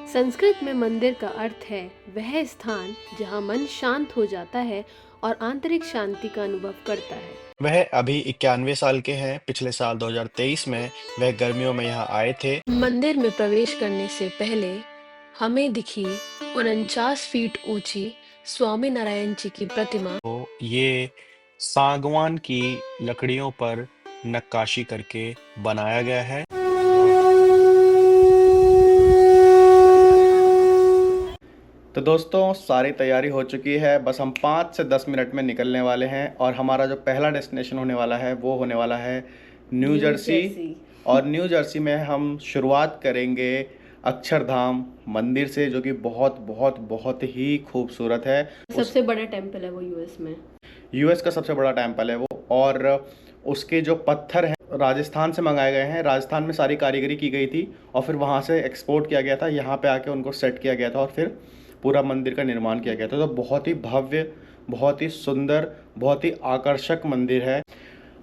संस्कृत में मंदिर का अर्थ है वह स्थान जहाँ मन शांत हो जाता है और आंतरिक शांति का अनुभव करता है। वह अभी 91 साल के हैं। पिछले साल 2023 में वह गर्मियों में यहाँ आए थे। मंदिर में प्रवेश करने से पहले हमें दिखी 49 फीट ऊंची स्वामी नारायण जी की प्रतिमा। तो ये सागवान की लकड़ियों पर नक्काशी करके बनाया गया है। तो दोस्तों सारी तैयारी हो चुकी है, बस हम 5 से 10 मिनट में निकलने वाले हैं और हमारा जो पहला डेस्टिनेशन होने वाला है वो होने वाला है न्यू जर्सी। और न्यू जर्सी में हम शुरुआत करेंगे अक्षरधाम मंदिर से, जो कि बहुत बहुत बहुत ही खूबसूरत है। सबसे बड़ा टेम्पल है वो यूएस में। यूएस का सबसे बड़ा टेम्पल है वो, और उसके जो पत्थर हैं राजस्थान से मंगाए गए हैं। राजस्थान में सारी कारीगरी की गई थी और फिर वहाँ से एक्सपोर्ट किया गया था, यहाँ पे आके उनको सेट किया गया था और फिर पूरा मंदिर का निर्माण किया गया था। तो बहुत ही भव्य, बहुत ही सुंदर, बहुत ही आकर्षक मंदिर है।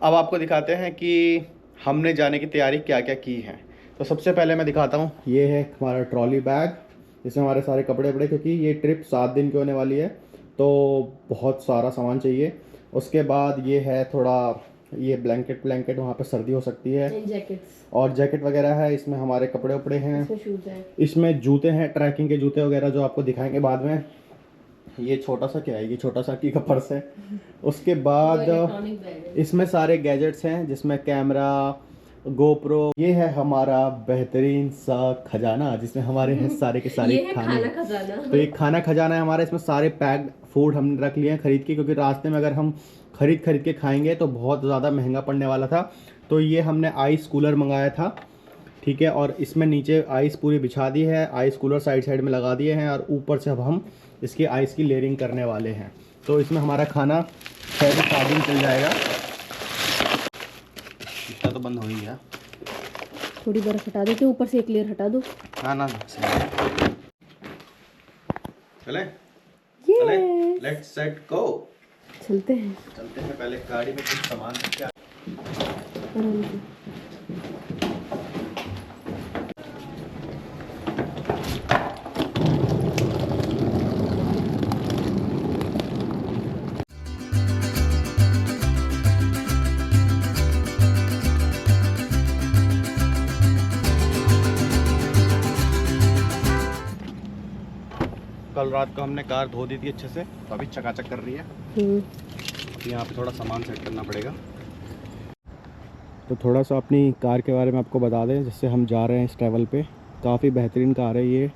अब आपको दिखाते हैं कि हमने जाने की तैयारी क्या क्या की है। तो सबसे पहले मैं दिखाता हूँ, ये है हमारा ट्रॉली बैग, इसमें हमारे सारे कपड़े वपड़े, क्योंकि ये ट्रिप 7 दिन की होने वाली है तो बहुत सारा सामान चाहिए। उसके बाद ये है थोड़ा ये ब्लैंकेट, वहाँ पे सर्दी हो सकती है, और जैकेट वगैरह है। इसमें हमारे कपड़े वपड़े हैं, इसमें जूते हैं, ट्रैकिंग के जूते वगैरह जो आपको दिखाएंगे बाद में। ये छोटा सा क्या है, ये छोटा सा की का पर्स है। उसके बाद इसमें सारे गैजेट्स हैं, जिसमें कैमरा, गोप्रो। ये है हमारा बेहतरीन सा खजाना, जिसमें हमारे हैं सारे के सारे खाने। तो ये खाना खजाना है हमारा, इसमें सारे पैक्ड फूड हमने रख लिए हैं खरीद के, क्योंकि रास्ते में अगर हम खरीद के खाएंगे तो बहुत ज़्यादा महंगा पड़ने वाला था। तो ये हमने आइस कूलर मंगाया था, ठीक है, और इसमें नीचे आइस पूरी बिछा दी है, आइस कूलर साइड में लगा दिए हैं, और ऊपर से अब हम इसकी आइस की लेयरिंग करने वाले हैं। तो इसमें हमारा खाना 6 से 7 दिन चल जाएगा। इसका तो बंद हो ही गया, थोड़ी बर्फ हटा देते, ऊपर से एक लेयर हटा दो। ना चले चले, लेट्स सेट गो। चलते हैं पहले गाड़ी में कुछ सामान रख के। कल रात को हमने कार धो दी थी अच्छे से, तो अभी चकाचक कर रही है। तो यहाँ पे थोड़ा सामान सेट करना पड़ेगा। तो थोड़ा सा अपनी कार के बारे में आपको बता दें, जिससे हम जा रहे हैं इस ट्रैवल पे। काफ़ी बेहतरीन कार है ये,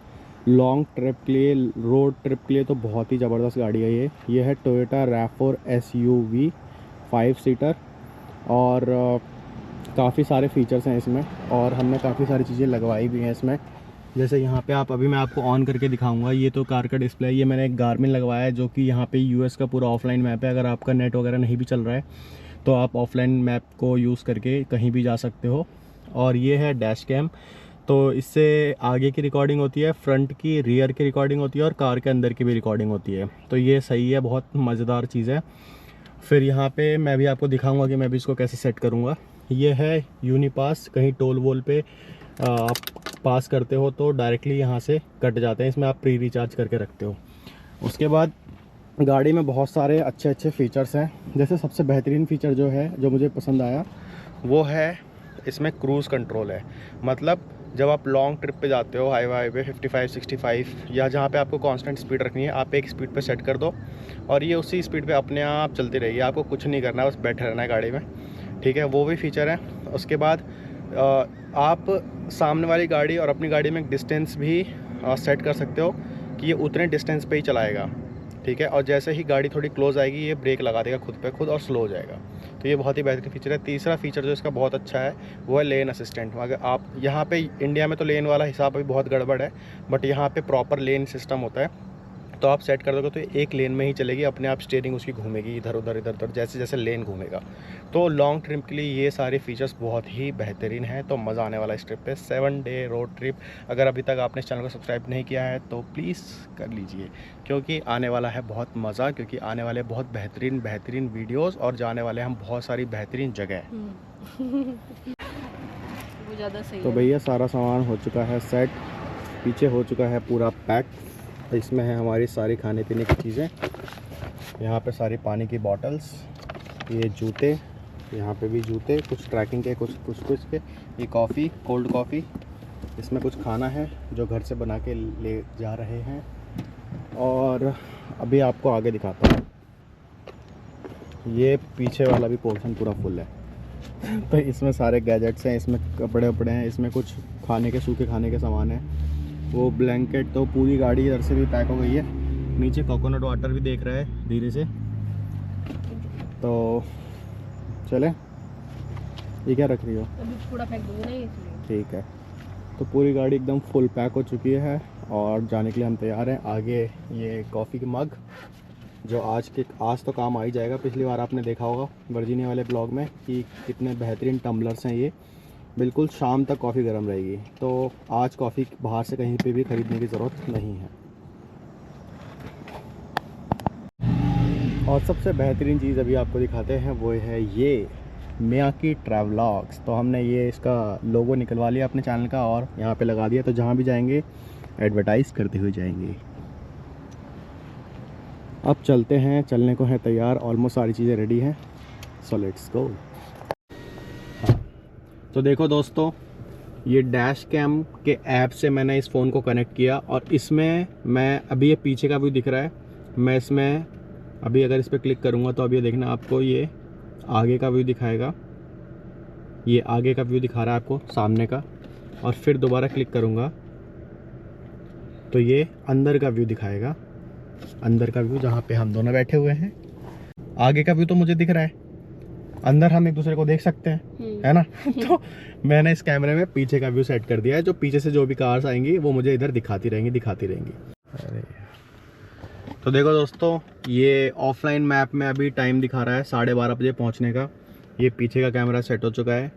लॉन्ग ट्रिप के लिए, रोड ट्रिप के लिए तो बहुत ही ज़बरदस्त गाड़ी है ये है टोयोटा रैव4 SUV 5 सीटर, और काफ़ी सारे फीचर्स हैं इसमें, और हमने काफ़ी सारी चीज़ें लगवाई भी हैं इसमें। जैसे यहाँ पे अभी मैं आपको ऑन करके दिखाऊंगा। ये तो कार का डिस्प्ले है, ये मैंने एक गार्मिन लगवाया है, जो कि यहाँ पे यूएस का पूरा ऑफलाइन मैप है। अगर आपका नेट वगैरह नहीं भी चल रहा है तो आप ऑफलाइन मैप को यूज़ करके कहीं भी जा सकते हो। और ये है डैश कैम, तो इससे आगे की रिकॉर्डिंग होती है, फ्रंट की, रियर की रिकॉर्डिंग होती है, और कार के अंदर की भी रिकॉर्डिंग होती है। तो ये सही है, बहुत मज़ेदार चीज़ है। फिर यहाँ पे मैं भी आपको दिखाऊंगा कि मैं भी इसको कैसे सेट करूँगा। ये है यूनिपास, कहीं टोल वोल पे आप पास करते हो तो डायरेक्टली यहाँ से कट जाते हैं, इसमें आप प्री रिचार्ज करके रखते हो। उसके बाद गाड़ी में बहुत सारे अच्छे फ़ीचर्स हैं। जैसे सबसे बेहतरीन फ़ीचर जो है, जो मुझे पसंद आया, वो है इसमें क्रूज़ कंट्रोल है। मतलब जब आप लॉन्ग ट्रिप पे जाते हो, हाईवे 55, 65, या जहाँ पे आपको कांस्टेंट स्पीड रखनी है, आप एक स्पीड पे सेट कर दो और ये उसी स्पीड पे अपने आप चलती रहेगी। आपको कुछ नहीं करना है, बस बैठे रहना है गाड़ी में, ठीक है। वो भी फीचर है। उसके बाद आप सामने वाली गाड़ी और अपनी गाड़ी में एक डिस्टेंस भी सेट कर सकते हो कि ये उतने डिस्टेंस पे ही चलाएगा, ठीक है। और जैसे ही गाड़ी थोड़ी क्लोज आएगी, ये ब्रेक लगा देगा खुद पे खुद और स्लो हो जाएगा। तो ये बहुत ही बेहतरीन फीचर है। तीसरा फीचर जो इसका बहुत अच्छा है वो है लेन असिस्टेंट। अगर आप यहाँ पे इंडिया में तो लेन वाला हिसाब अभी बहुत गड़बड़ है, बट यहाँ पे प्रॉपर लेन सिस्टम होता है। तो आप सेट कर दोगे तो एक लेन में ही चलेगी, अपने आप स्टीयरिंग उसकी घूमेगी इधर उधर जैसे जैसे लेन घूमेगा। तो लॉन्ग ट्रिप के लिए ये सारे फीचर्स बहुत ही बेहतरीन हैं। तो मज़ा आने वाला इस ट्रिप पे, 7 डे रोड ट्रिप। अगर अभी तक आपने इस चैनल को सब्सक्राइब नहीं किया है तो प्लीज़ कर लीजिए, क्योंकि आने वाला है बहुत मज़ा, क्योंकि आने वाले बहुत बेहतरीन वीडियोज़, और जाने वाले हम बहुत सारी बेहतरीन जगह। वो ज़्यादा सही तो है। भैया सारा सामान हो चुका है सेट, पीछे हो चुका है पूरा पैक। इसमें है हमारी सारी खाने पीने की चीज़ें, यहाँ पे सारी पानी की बॉटल्स, ये जूते, यहाँ पे भी जूते, कुछ ट्रैकिंग के, कुछ के, ये कॉफ़ी, कोल्ड कॉफ़ी, इसमें कुछ खाना है जो घर से बना के ले जा रहे हैं। और अभी आपको आगे दिखाता हूँ, ये पीछे वाला भी पोर्शन पूरा फुल है। तो इसमें सारे गैजेट्स हैं, इसमें कपड़े वपड़े हैं, इसमें कुछ खाने के, सूखे खाने के सामान है, वो ब्लैंकेट। तो पूरी गाड़ी इधर से भी पैक हो गई है। नीचे कोकोनट वाटर भी देख रहा है धीरे से। तो चले, ये क्या रख रही हो? अभी थोड़ा फेंक दूंगी ना इसलिए। ठीक है। तो पूरी गाड़ी एकदम फुल पैक हो चुकी है और जाने के लिए हम तैयार हैं। आगे ये कॉफ़ी के मग जो आज तो काम आ ही जाएगा। पिछली बार आपने देखा होगा वर्जीनिया वाले ब्लॉग में कि कितने बेहतरीन टम्बलर्स हैं ये, बिल्कुल शाम तक कॉफ़ी गर्म रहेगी। तो आज कॉफ़ी बाहर से कहीं पे भी ख़रीदने की ज़रूरत नहीं है। और सबसे बेहतरीन चीज़ अभी आपको दिखाते हैं, वो है ये मियाकी ट्रैवलॉग्स। तो हमने ये इसका लोगो निकलवा लिया अपने चैनल का और यहाँ पे लगा दिया, तो जहाँ भी जाएंगे एडवर्टाइज़ करते हुए जाएंगे। अब चलते हैं, चलने को है तैयार, ऑलमोस्ट सारी चीज़ें रेडी हैं, सो लेट्स गो। तो देखो दोस्तों, ये डैश कैम के ऐप से मैंने इस फ़ोन को कनेक्ट किया और इसमें मैं अभी ये पीछे का व्यू दिख रहा है, मैं इसमें अभी अगर इस पर क्लिक करूँगा तो अभी ये देखना आपको ये आगे का व्यू दिखाएगा। ये आगे का व्यू दिखा रहा है आपको, सामने का। और फिर दोबारा क्लिक करूँगा तो ये अंदर का व्यू दिखाएगा, अंदर का व्यू जहाँ पे हम दोनों बैठे हुए हैं। आगे का व्यू तो मुझे दिख रहा है, अंदर हम एक दूसरे को देख सकते हैं, है ना। तो मैंने इस कैमरे में पीछे का व्यू सेट कर दिया है, जो पीछे से जो भी कार्स आएंगी वो मुझे इधर दिखाती रहेंगी। अरे तो देखो दोस्तों, ये ऑफलाइन मैप में अभी टाइम दिखा रहा है 12:30 बजे पहुंचने का। ये पीछे का कैमरा सेट हो चुका है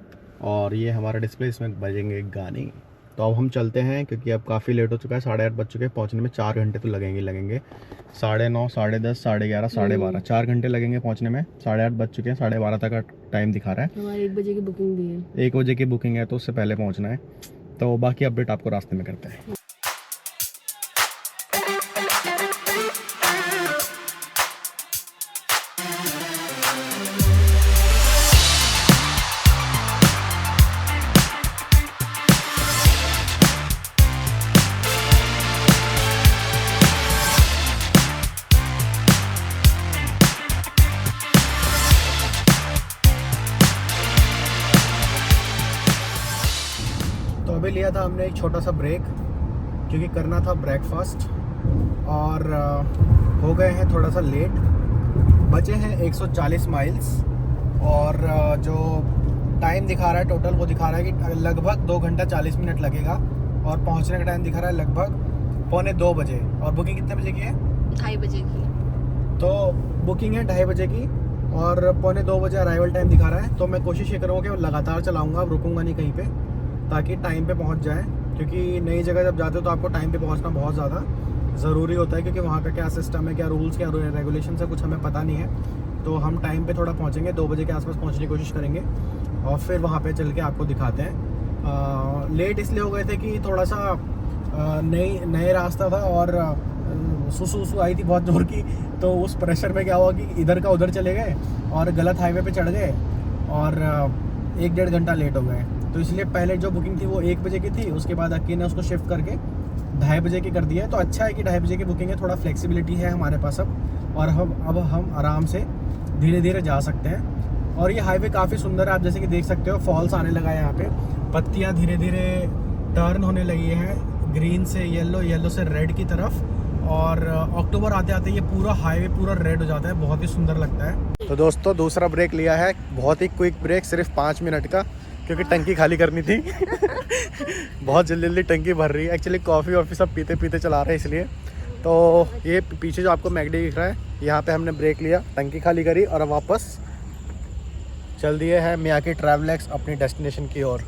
और ये हमारा डिस्प्ले, इसमें बजेंगे गाने। तो अब हम चलते हैं क्योंकि अब काफ़ी लेट हो चुका है, 8:30 बज चुके हैं। पहुंचने में 4 घंटे तो लगेंगे। 9:30, 10:30, 11:30, 12:30, 4 घंटे लगेंगे पहुंचने में। 8:30 बज चुके हैं, 12:30 तक का टाइम दिखा रहा है। हमारी 1 बजे की बुकिंग भी है। 1 बजे की बुकिंग है तो उससे पहले पहुँचना है। तो बाकी अपडेट आपको रास्ते में करते हैं। तो अभी लिया था हमने एक छोटा सा ब्रेक क्योंकि करना था ब्रेकफास्ट और हो गए हैं थोड़ा सा लेट। बचे हैं 140 माइल्स और जो टाइम दिखा रहा है टोटल, वो दिखा रहा है कि लगभग 2 घंटा 40 मिनट लगेगा और पहुंचने का टाइम दिखा रहा है लगभग 1:45 बजे। और बुकिंग कितने बजे की है? 2:30 बजे की। तो बुकिंग है 2:30 बजे की और 1:45 बजे अराइवल टाइम दिखा रहा है। तो मैं कोशिश ये करूँगा कि लगातार चलाऊँगा, अब रुकूँगा नहीं कहीं पे, ताकि टाइम पे पहुंच जाए। क्योंकि नई जगह जब जाते हो तो आपको टाइम पे पहुंचना बहुत ज़्यादा ज़रूरी होता है, क्योंकि वहाँ का क्या सिस्टम है, क्या रूल्स, क्या रेगुलेशन है, कुछ हमें पता नहीं है। तो हम टाइम पे थोड़ा पहुँचेंगे, 2 बजे के आसपास पहुँचने की कोशिश करेंगे और फिर वहाँ पे चल के आपको दिखाते हैं। लेट इसलिए हो गए थे कि थोड़ा सा नए रास्ता था और सुसु आई थी बहुत जोर की। तो उस प्रेशर में क्या हुआ कि इधर का उधर चले गए और गलत हाईवे पे चढ़ गए और 1-1.5 घंटा लेट हो गए। तो इसलिए पहले जो बुकिंग थी वो 1 बजे की थी, उसके बाद अक्की ने उसको शिफ्ट करके 2:30 बजे की कर दिया है। तो अच्छा है कि 2:30 बजे की बुकिंग है, थोड़ा फ्लेक्सिबिलिटी है हमारे पास अब, और अब हम आराम से धीरे धीरे जा सकते हैं। और ये हाईवे काफ़ी सुंदर है, आप जैसे कि देख सकते हो फॉल्स आने लगा है यहाँ पे, पत्तियाँ धीरे धीरे टर्न होने लगी हैं ग्रीन से येलो, येलो से रेड की तरफ। और अक्टूबर आते आते ये पूरा हाईवे पूरा रेड हो जाता है, बहुत ही सुंदर लगता है। तो दोस्तों दूसरा ब्रेक लिया है, बहुत ही क्विक ब्रेक, सिर्फ 5 मिनट का, क्योंकि टंकी खाली करनी थी। बहुत जल्दी जल्दी टंकी भर रही है। एक्चुअली कॉफ़ी वॉफ़ी सब पीते पीते चला रहे हैं इसलिए। तो ये पीछे जो आपको मैकडी दिख रहा है, यहाँ पे हमने ब्रेक लिया, टंकी खाली करी और अब वापस चल दिए हैं मियाकी ट्रैवलॉग्स अपनी डेस्टिनेशन की ओर।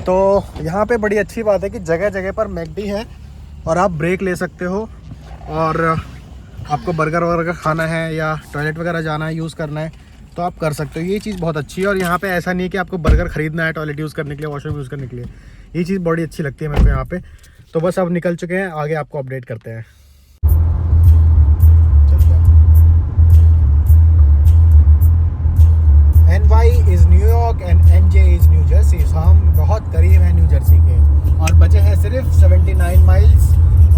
तो यहाँ पे बड़ी अच्छी बात है कि जगह जगह पर मैकडी है और आप ब्रेक ले सकते हो, और आपको बर्गर वर्गर खाना है या टॉयलेट वगैरह जाना है, यूज़ करना है, तो आप कर सकते हो। ये चीज़ बहुत अच्छी है। और यहाँ पे ऐसा नहीं है कि आपको बर्गर ख़रीदना है टॉयलेट यूज़ करने के लिए, वॉशरूम यूज़ करने के लिए। ये चीज़ बड़ी अच्छी लगती है मेरे को यहाँ पे। तो बस अब निकल चुके हैं, आगे आपको अपडेट करते हैं। NY is New York and NJ is New Jersey. So हम बहुत करीब हैं न्यू जर्सी के और बचे हैं सिर्फ 79 माइल्स,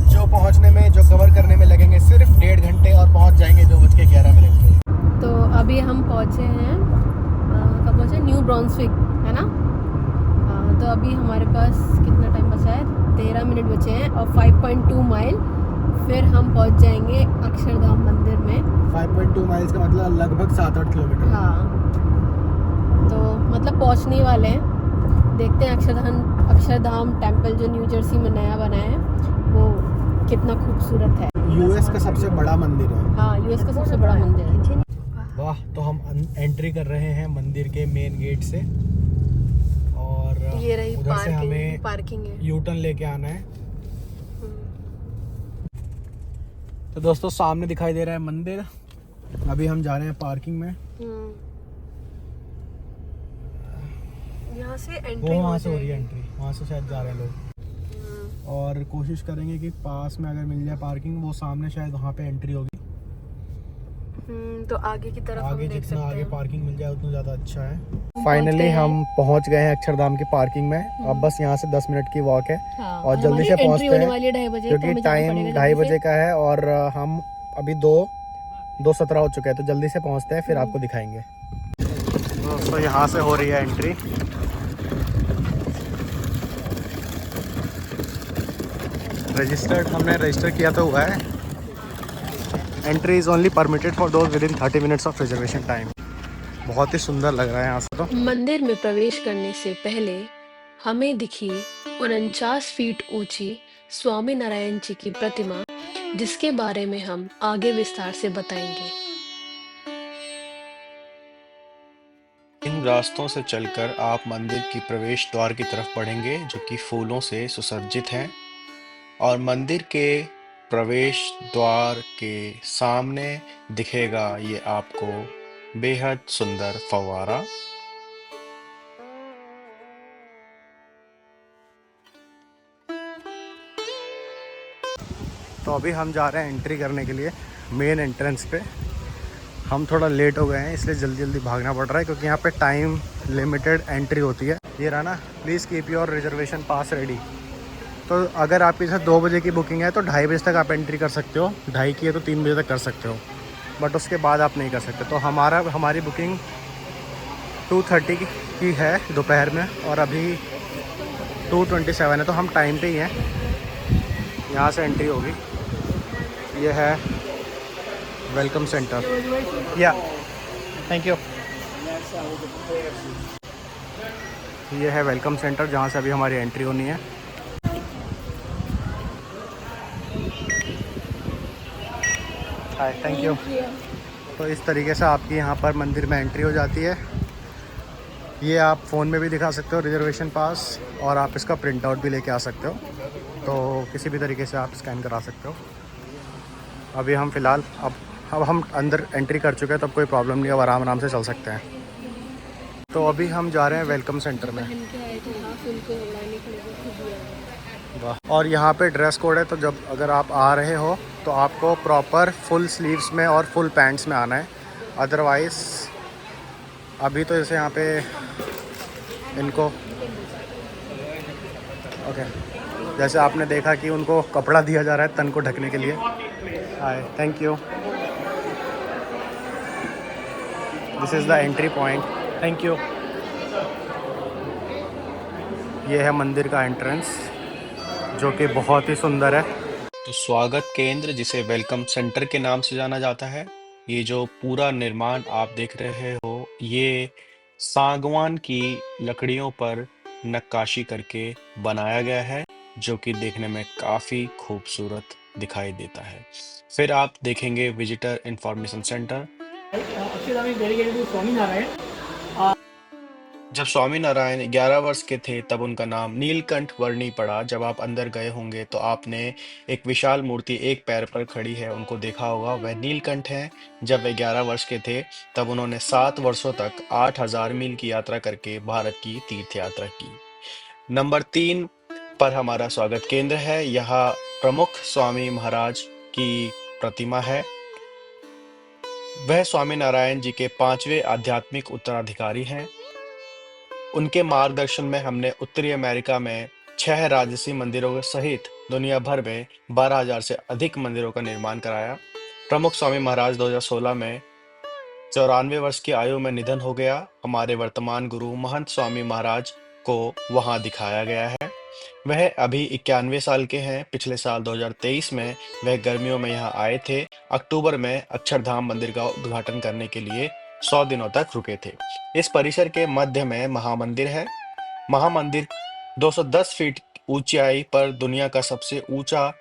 जो पहुंचने में, जो कवर करने में लगेंगे सिर्फ 1.5 घंटे और पहुंच जाएंगे 2:11 पे। तो अभी हम पहुँचे हैं, कब पहुँचे? न्यू ब्रांसविक, है ना? तो अभी हमारे पास कितना टाइम बचा है? 13 मिनट बचे हैं और 5.2 माइल, फिर हम पहुँच जाएंगे अक्षरधाम मंदिर में। 5.2 माइल्स का मतलब लगभग 7-8 किलोमीटर। हाँ, तो मतलब पहुँचने वाले हैं। देखते हैं अक्षरधाम टेम्पल जो न्यू जर्सी में नया बना है वो कितना खूबसूरत है। यूएस का सबसे बड़ा मंदिर है। हाँ, यूएस का सबसे बड़ा मंदिर है। वाह, तो हम एंट्री कर रहे हैं मंदिर के मेन गेट से और ये रही उधर से हमें पार्किंग है। यू टर्न लेके आना है। तो दोस्तों सामने दिखाई दे रहा है मंदिर, अभी हम जा रहे हैं पार्किंग में। यहाँ से एंट्री वो वहाँ से हो रही है एंट्री, वहाँ से शायद जा रहे हैं लोग और कोशिश करेंगे कि पास में अगर मिल जाए पार्किंग, वो सामने शायद वहाँ पे एंट्री होगी। तो आगे की तरफ आगे हम देख जितना सकते आगे हैं। पार्किंग मिल जाए उतना ज़्यादा अच्छा है। पहुंच फाइनली गए हैं। हम पहुँच गए हैं अक्षरधाम की पार्किंग में। अब बस यहाँ से 10 मिनट की वॉक है हाँ, और जल्दी से एंट्री पहुँचते होने हैं वाली है 2:30 बजे, तो क्योंकि हमें जाना टाइम पड़ेगा 2:30 जल्दी से। बजे का है और हम अभी 2:17 हो चुके हैं, तो जल्दी से पहुँचते हैं, फिर आपको दिखाएंगे। दोस्तों यहाँ से हो रही है एंट्री। हमने रजिस्टर किया तो हुआ है। Entry is only permitted for those with in 30 minutes of reservation time. बहुत ही सुंदर लग रहा है यहाँ से तो। मंदिर में प्रवेश करने से पहले हमें दिखी 49 फीट ऊंची स्वामी नारायण जी की प्रतिमा, जिसके बारे में हम आगे विस्तार से बताएंगे। इन रास्तों से चलकर आप मंदिर की प्रवेश द्वार की तरफ बढ़ेंगे, जो कि फूलों से सुसज्जित हैं, और मंदिर के प्रवेश द्वार के सामने दिखेगा ये आपको बेहद सुंदर फव्वारा। तो अभी हम जा रहे हैं एंट्री करने के लिए मेन एंट्रेंस पे। हम थोड़ा लेट हो गए हैं इसलिए जल्दी जल्दी भागना पड़ रहा है क्योंकि यहाँ पे टाइम लिमिटेड एंट्री होती है। ये रहा ना, please keep your reservation pass ready. तो अगर आपके साथ 2 बजे की बुकिंग है तो 2:30 बजे तक आप एंट्री कर सकते हो, 2:30 की है तो 3 बजे तक कर सकते हो, बट उसके बाद आप नहीं कर सकते। तो हमारी बुकिंग 2:30 की है दोपहर में और अभी 2:27 है, तो हम टाइम पे ही हैं। यहाँ से एंट्री होगी। ये है वेलकम सेंटर। या थैंक यू। ये है वेलकम सेंटर जहाँ से अभी हमारी एंट्री होनी है। हाय, थैंक यू। तो इस तरीके से आपकी यहाँ पर मंदिर में एंट्री हो जाती है। ये आप फ़ोन में भी दिखा सकते हो रिजर्वेशन पास, और आप इसका प्रिंट आउट भी लेके आ सकते हो, तो किसी भी तरीके से आप स्कैन करा सकते हो। अभी हम फ़िलहाल अब हम अंदर एंट्री कर चुके हैं, तो अब कोई प्रॉब्लम नहीं है, अब आराम से चल सकते हैं। तो अभी हम जा रहे हैं वेलकम सेंटर में। वाह, और यहाँ पे ड्रेस कोड है, तो जब अगर आप आ रहे हो तो आपको प्रॉपर फुल स्लीव्स में और फुल पैंट्स में आना है, अदरवाइज़ अभी तो जैसे यहाँ पे इनको ओके, जैसे आपने देखा कि उनको कपड़ा दिया जा रहा है तन को ढकने के लिए। Hi, thank you. This is the entry point. Thank you. ये है मंदिर का एंट्रेंस जो कि बहुत ही सुंदर है। तो स्वागत केंद्र, जिसे वेलकम सेंटर के नाम से जाना जाता है, ये जो पूरा निर्माण आप देख रहे हो, ये सागवान की लकड़ियों पर नक्काशी करके बनाया गया है, जो कि देखने में काफ़ी खूबसूरत दिखाई देता है। फिर आप देखेंगे विजिटर इंफॉर्मेशन सेंटर। जब स्वामी नारायण 11 वर्ष के थे तब उनका नाम नीलकंठ वर्णी पड़ा। जब आप अंदर गए होंगे तो आपने एक विशाल मूर्ति एक पैर पर खड़ी है उनको देखा होगा, वह नीलकंठ है। जब वे 11 वर्ष के थे तब उन्होंने 7 वर्षों तक 8,000 मील की यात्रा करके भारत की तीर्थ यात्रा की। नंबर 3, पर हमारा स्वागत केंद्र है। यहाँ प्रमुख स्वामी महाराज की प्रतिमा है। वह स्वामी नारायण जी के 5वें आध्यात्मिक उत्तराधिकारी हैं। उनके मार्गदर्शन में हमने उत्तरी अमेरिका में 6 राजसी मंदिरों सहित दुनिया भर में 12,000 से अधिक मंदिरों का निर्माण कराया। प्रमुख स्वामी महाराज 2016 में 94 वर्ष की आयु में निधन हो गया। हमारे वर्तमान गुरु महंत स्वामी महाराज को वहां दिखाया गया है। वह अभी 91 साल के हैं। पिछले साल 2023 में वह गर्मियों में यहाँ आए थे। अक्टूबर में अक्षरधाम मंदिर का उद्घाटन करने के लिए 100 दिनों तक रुके थे। इस परिसर के मध्य में महामंदिर है। महामंदिर 210 फीट ऊंचाई पर दुनिया का सबसे ऊंचा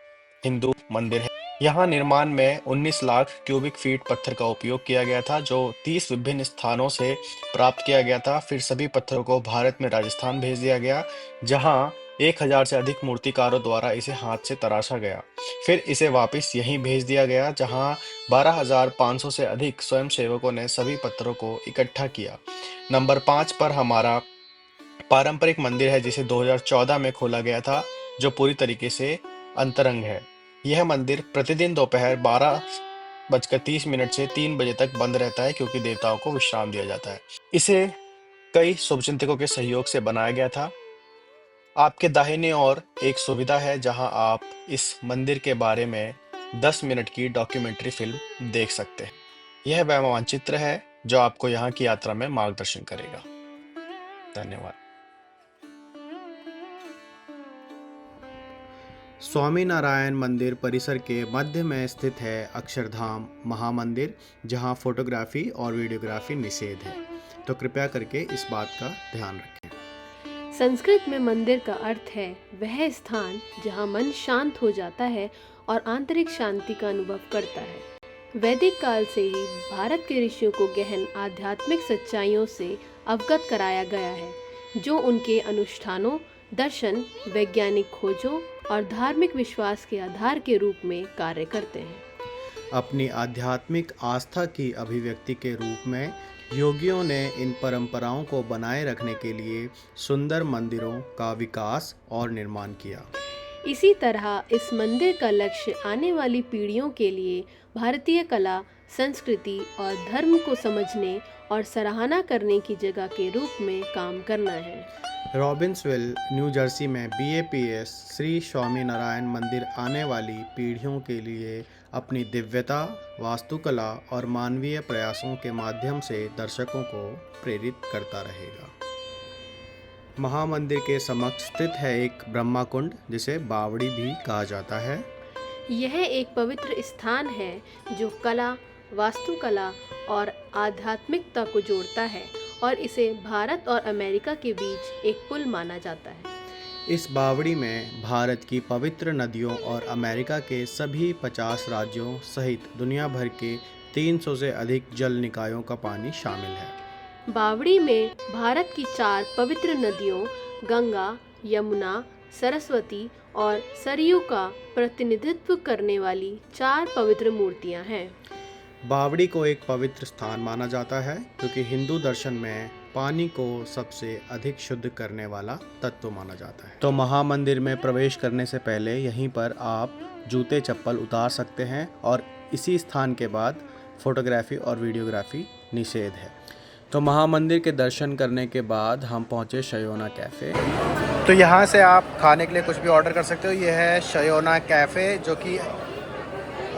हिंदू मंदिर है। यहाँ निर्माण में 19 लाख क्यूबिक फीट पत्थर का उपयोग किया गया था, जो 30 विभिन्न स्थानों से प्राप्त किया गया था। फिर सभी पत्थरों को भारत में राजस्थान भेज दिया गया, जहाँ 1000 से अधिक मूर्तिकारों द्वारा इसे हाथ से तराशा गया। फिर इसे वापस यहीं भेज दिया गया, जहाँ 12,500 से अधिक स्वयंसेवकों ने सभी पत्थरों को इकट्ठा किया। नंबर 5 पर हमारा पारंपरिक मंदिर है, जिसे 2014 में खोला गया था, जो पूरी तरीके से अंतरंग है। यह मंदिर प्रतिदिन दोपहर 12:30 से 3 बजे तक बंद रहता है, क्योंकि देवताओं को विश्राम दिया जाता है। इसे कई शुभचिंतकों के सहयोग से बनाया गया था। आपके दाहिने ओर एक सुविधा है, जहां आप इस मंदिर के बारे में 10 मिनट की डॉक्यूमेंट्री फिल्म देख सकते हैं। यह वह मानचित्र है जो आपको यहाँ की यात्रा में मार्गदर्शन करेगा। धन्यवाद। स्वामी नारायण मंदिर परिसर के मध्य में स्थित है अक्षरधाम महामंदिर, जहां फोटोग्राफी और वीडियोग्राफी निषेध है, तो कृपया करके इस बात का ध्यान रखें। संस्कृत में मंदिर का अर्थ है वह स्थान जहाँ मन शांत हो जाता है और आंतरिक शांति का अनुभव करता है। वैदिक काल से ही भारत के ऋषियों को गहन आध्यात्मिक सच्चाइयों से अवगत कराया गया है, जो उनके अनुष्ठानों, दर्शन, वैज्ञानिक खोजों और धार्मिक विश्वास के आधार के रूप में कार्य करते हैं। अपनी आध्यात्मिक आस्था की अभिव्यक्ति के रूप में योगियों ने इन परंपराओं को बनाए रखने के लिए सुंदर मंदिरों का विकास और निर्माण किया। इसी तरह इस मंदिर का लक्ष्य आने वाली पीढ़ियों के लिए भारतीय कला, संस्कृति और धर्म को समझने और सराहना करने की जगह के रूप में काम करना है। रॉबिन्सविल, न्यू जर्सी में BAPS श्री स्वामी नारायण मंदिर आने वाली पीढ़ियों के लिए अपनी दिव्यता, वास्तुकला और मानवीय प्रयासों के माध्यम से दर्शकों को प्रेरित करता रहेगा। महामंदिर के समक्ष स्थित है एक ब्रह्मा कुंड, जिसे बावड़ी भी कहा जाता है। यह एक पवित्र स्थान है जो कला, वास्तुकला और आध्यात्मिकता को जोड़ता है और इसे भारत और अमेरिका के बीच एक पुल माना जाता है। इस बावड़ी में भारत की पवित्र नदियों और अमेरिका के सभी 50 राज्यों सहित दुनिया भर के 300 से अधिक जल निकायों का पानी शामिल है। बावड़ी में भारत की 4 पवित्र नदियों गंगा, यमुना, सरस्वती और सरयू का प्रतिनिधित्व करने वाली 4 पवित्र मूर्तियां हैं। बावड़ी को एक पवित्र स्थान माना जाता है, क्योंकि हिंदू दर्शन में पानी को सबसे अधिक शुद्ध करने वाला तत्व माना जाता है। तो महामंदिर में प्रवेश करने से पहले यहीं पर आप जूते चप्पल उतार सकते हैं, और इसी स्थान के बाद फोटोग्राफी और वीडियोग्राफी निषेध है। तो महामंदिर के दर्शन करने के बाद हम पहुंचे शयोना कैफ़े। तो यहाँ से आप खाने के लिए कुछ भी ऑर्डर कर सकते हो। ये है शयोना कैफ़े, जो कि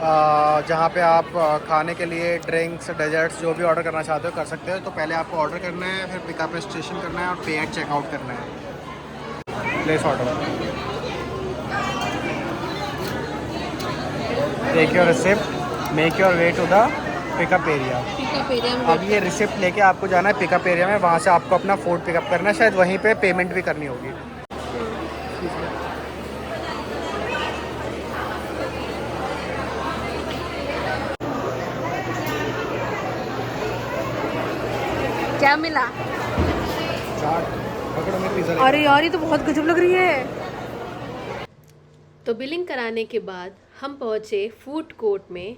जहाँ पे आप खाने के लिए ड्रिंक्स, डेजर्ट्स जो भी ऑर्डर करना चाहते हो कर सकते हो। तो पहले आपको ऑर्डर करना है, फिर पिकअप स्टेशन करना है और पे एंड चेकआउट करना है। Place order, take your receipt, make your way to the pickup area. अब ये रिसिप्ट लेके आपको जाना है पिकअप एरिया में, वहाँ से आपको अपना फूड पिकअप करना है। शायद वहीं पे पेमेंट भी करनी होगी। क्या मिला? अरे यार, ये तो बहुत गजब लग रही है। तो बिलिंग कराने के बाद हम पहुँचे फूड कोर्ट में,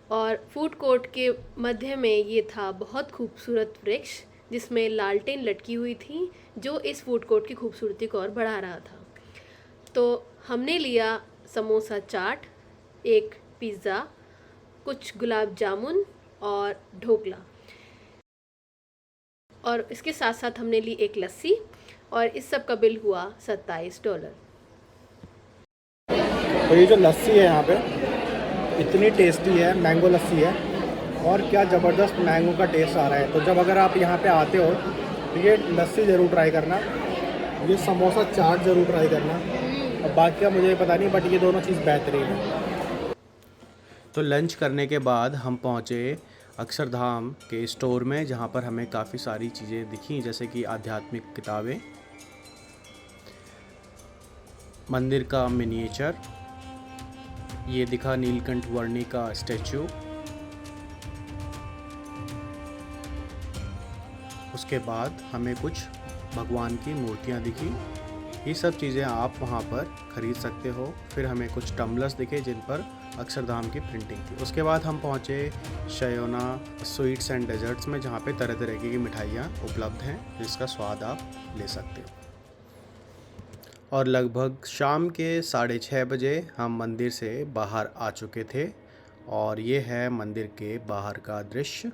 और फूड कोर्ट के मध्य में ये था बहुत खूबसूरत वृक्ष, जिसमें लालटेन लटकी हुई थी, जो इस फूड कोर्ट की खूबसूरती को और बढ़ा रहा था। तो हमने लिया समोसा चाट, एक पिज़्ज़ा, कुछ गुलाब जामुन और ढोकला, और इसके साथ साथ हमने ली एक लस्सी, और इस सब का बिल हुआ $27। तो ये जो लस्सी है यहाँ पे इतनी टेस्टी है, मैंगो लस्सी है, और क्या ज़बरदस्त मैंगो का टेस्ट आ रहा है। तो जब अगर आप यहाँ पे आते हो तो ये लस्सी ज़रूर ट्राई करना, ये समोसा चाट ज़रूर ट्राई करना, और बाकी का मुझे पता नहीं, बट ये दोनों चीज़ बेहतरीन है। तो लंच करने के बाद हम पहुँचे अक्षरधाम के स्टोर में, जहाँ पर हमें काफ़ी सारी चीज़ें दिखी, जैसे कि आध्यात्मिक किताबें, मंदिर का मिनिएचर, ये दिखा नीलकंठ वर्णी का स्टैचू, उसके बाद हमें कुछ भगवान की मूर्तियाँ दिखी। ये सब चीज़ें आप वहाँ पर ख़रीद सकते हो। फिर हमें कुछ टम्बलर्स दिखे जिन पर अक्षरधाम की प्रिंटिंग थी। उसके बाद हम पहुँचे शयोना स्वीट्स एंड डेजर्ट्स में, जहाँ पे तरह तरह की मिठाइयाँ उपलब्ध हैं जिसका स्वाद आप ले सकते हो। और लगभग शाम के 6:30 बजे हम मंदिर से बाहर आ चुके थे, और ये है मंदिर के बाहर का दृश्य।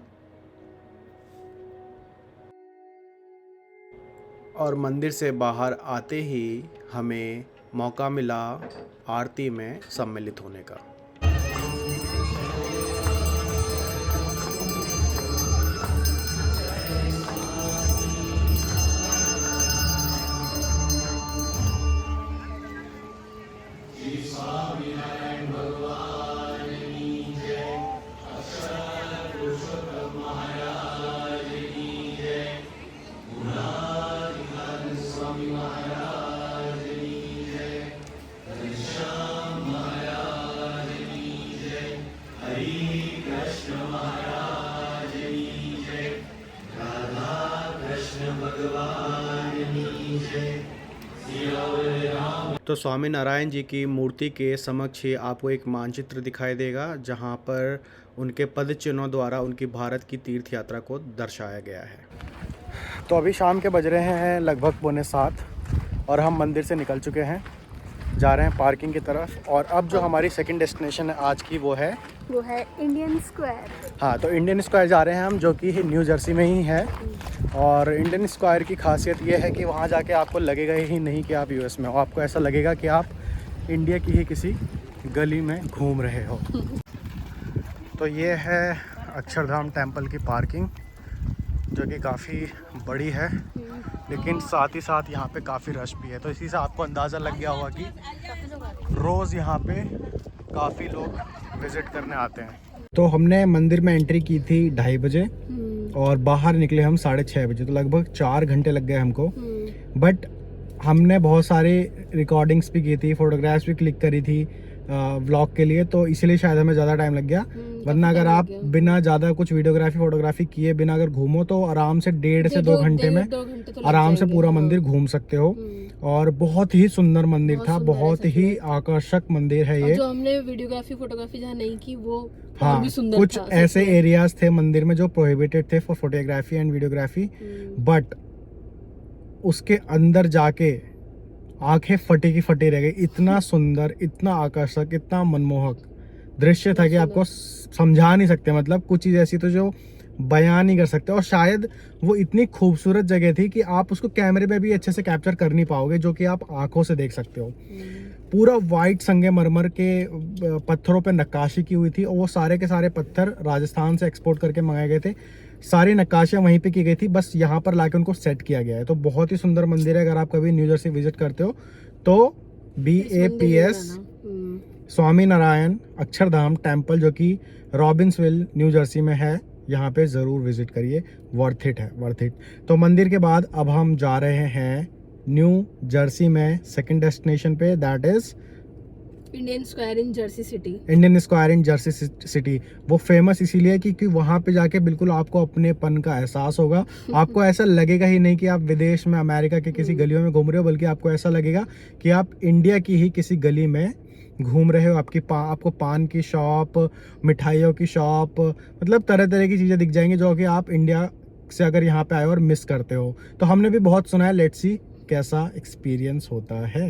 और मंदिर से बाहर आते ही हमें मौका मिला आरती में सम्मिलित होने का। तो स्वामी नारायण जी की मूर्ति के समक्ष ही आपको एक मानचित्र दिखाई देगा, जहां पर उनके पद चिन्हों द्वारा उनकी भारत की तीर्थ यात्रा को दर्शाया गया है। तो अभी शाम के बज रहे हैं लगभग 6:45 और हम मंदिर से निकल चुके हैं, जा रहे हैं पार्किंग की तरफ। और अब जो हमारी सेकंड डेस्टिनेशन है आज की वो है इंडियन स्क्वायर। हाँ, तो इंडियन स्क्वायर जा रहे हैं हम, जो कि न्यू जर्सी में ही है। और इंडियन स्क्वायर की खासियत ये है कि वहाँ जाके आपको लगेगा ही नहीं कि आप यूएस में हो, आपको ऐसा लगेगा कि आप इंडिया की ही किसी गली में घूम रहे हो। तो ये है अक्षरधाम टेम्पल की पार्किंग, जो कि काफ़ी बड़ी है, लेकिन साथ ही साथ यहाँ पे काफ़ी रश भी है। तो इसी से आपको अंदाज़ा लग गया होगा कि रोज़ यहाँ पे काफ़ी लोग विज़िट करने आते हैं। तो हमने मंदिर में एंट्री की थी 2:30 बजे और बाहर निकले हम 6:30 बजे, तो लगभग 4 घंटे लग गए हमको। बट हमने बहुत सारे रिकॉर्डिंग्स भी की थी, फोटोग्राफ्स भी क्लिक करी थी व्लॉग के लिए, तो इसलिए शायद हमें ज़्यादा टाइम लग गया। वरना अगर आप बिना ज़्यादा कुछ वीडियोग्राफी फोटोग्राफी किए बिना अगर घूमो तो आराम से 1.5 से 2 घंटे में आराम से पूरा मंदिर घूम सकते हो। और बहुत ही सुंदर मंदिर था, बहुत ही आकर्षक मंदिर है ये। जो हमने वीडियोग्राफी फोटोग्राफी जहाँ नहीं की वो हाँ, भी सुंदर कुछ था, ऐसे एरियाज थे मंदिर में जो प्रोहिबिटेड थे for photography and videography, but उसके अंदर जाके आंखें फटी की फटी रह गई। इतना सुंदर, इतना आकर्षक, इतना मनमोहक दृश्य था कि आपको समझा नहीं सकते। मतलब कुछ चीज़ ऐसी तो जो बयान नहीं कर सकते, और शायद वो इतनी खूबसूरत जगह थी कि आप उसको कैमरे में भी अच्छे से कैप्चर कर नहीं पाओगे, जो कि आप आंखों से देख सकते हो। पूरा वाइट संगमरमर के पत्थरों पे नक्काशी की हुई थी, और वो सारे के सारे पत्थर राजस्थान से एक्सपोर्ट करके मंगाए गए थे। सारी नक्काशियाँ वहीं पे की गई थी, बस यहाँ पर लाके उनको सेट किया गया है। तो बहुत ही सुंदर मंदिर है। अगर आप कभी न्यू जर्सी विजिट करते हो तो BAPS स्वामी नारायण अक्षरधाम टेम्पल, जो कि रॉबिन्सविल न्यू जर्सी में है, यहाँ पे ज़रूर विजिट करिए। वर्थ इट है, वर्थ इट। तो मंदिर के बाद अब हम जा रहे हैं न्यू जर्सी में सेकंड डेस्टिनेशन पे, that is Indian square in Jersey city. Indian square in Jersey city. वो फेमस इसीलिए क्योंकि वहाँ पे जाके बिल्कुल आपको अपनेपन का एहसास होगा। आपको ऐसा लगेगा ही नहीं कि आप विदेश में अमेरिका के किसी गलियों में घूम रहे हो, बल्कि आपको ऐसा लगेगा कि आप इंडिया की ही किसी गली में घूम रहे हो। आपको पान की शॉप, मिठाइयों की शॉप, मतलब तरह तरह की चीज़ें दिख जाएंगी जो कि आप इंडिया से अगर यहाँ पे आए और मिस करते हो। तो हमने भी बहुत सुना है, लेट्स सी कैसा एक्सपीरियंस होता है।